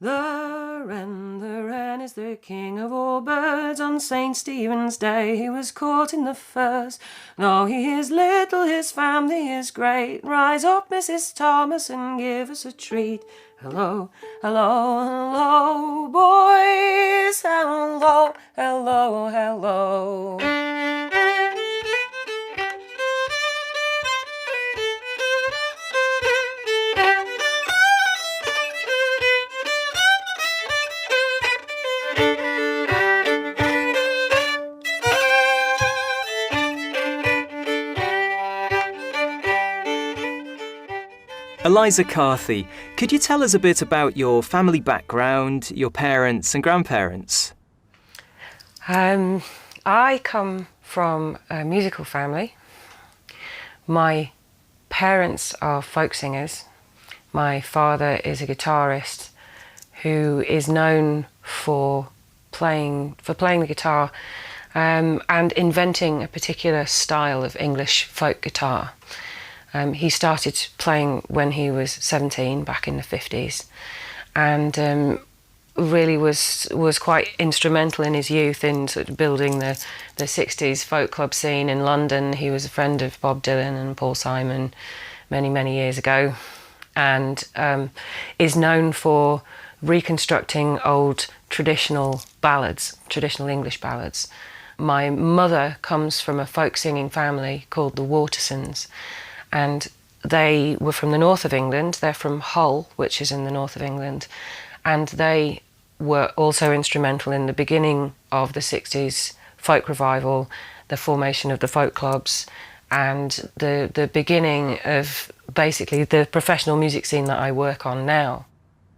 The wren is the king of all birds. On St. Stephen's Day he was caught in the furze. Though he is little, his family is great. Rise up, Mrs. Thomas, and give us a treat. Hello, hello, hello, boys. Hello, hello, hello. Eliza Carthy, could you tell us a bit about your family background, your parents and grandparents? I come from a musical family. My parents are folk singers. My father is a guitarist who is known for playing the guitar and inventing a particular style of English folk guitar. He started playing when he was 17, back in the 50s, and really was quite instrumental in his youth in sort of building the 60s folk club scene in London. He was a friend of Bob Dylan and Paul Simon many years ago, and is known for reconstructing old traditional ballads, traditional English ballads. My mother comes from a folk singing family called the Watersons, and they were from the north of England. They're from Hull, which is in the north of England, and they were also instrumental in the beginning of the 60s folk revival, the formation of the folk clubs, and the beginning of basically the professional music scene that I work on now.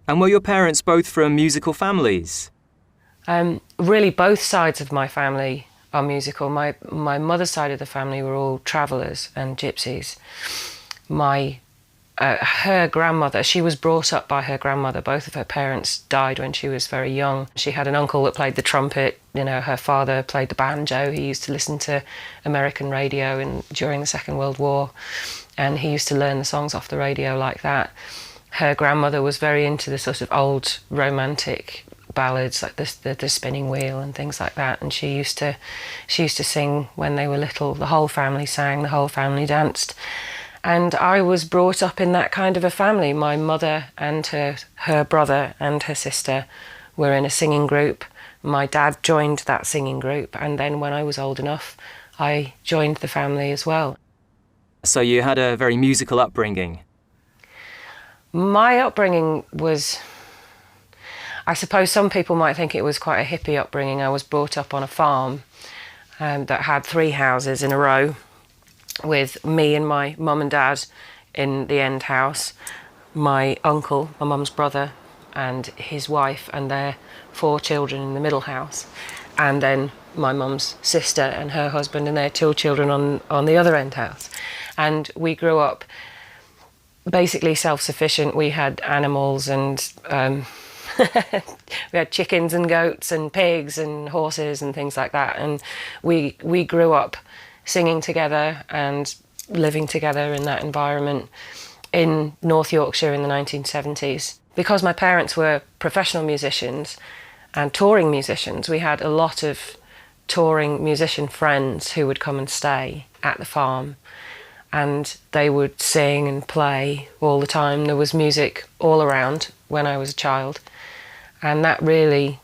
And were your parents both from musical families? Really, both sides of my family are musical. My mother's side of the family were all travellers and gypsies. Her grandmother, she was brought up by her grandmother. Both of her parents died when she was very young. She had an uncle that played the trumpet. You know, her father played the banjo. He used to listen to American radio during the Second World War, and he used to learn the songs off the radio like that. Her grandmother was very into the sort of old romantic ballads, like the spinning wheel and things like that, and she used to sing when they were little. The whole family sang, the whole family danced, and I was brought up in that kind of a family. My mother and her brother and her sister were in a singing group. My dad joined that singing group, and then when I was old enough, I joined the family as well. So you had a very musical upbringing. My upbringing was, I suppose some people might think it was quite a hippie upbringing. I was brought up on a farm that had 3 houses in a row, with me and my mum and dad in the end house, my uncle, my mum's brother, and his wife and their 4 children in the middle house, and then my mum's sister and her husband and their 2 children on the other end house. And we grew up basically self-sufficient. We had animals, and we had chickens and goats and pigs and horses and things like that, and we grew up singing together and living together in that environment in North Yorkshire in the 1970s. Because my parents were professional musicians and touring musicians, we had a lot of touring musician friends who would come and stay at the farm, and they would sing and play all the time. There was music all around when I was a child, and that really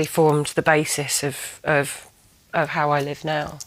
formed the basis of how I live now.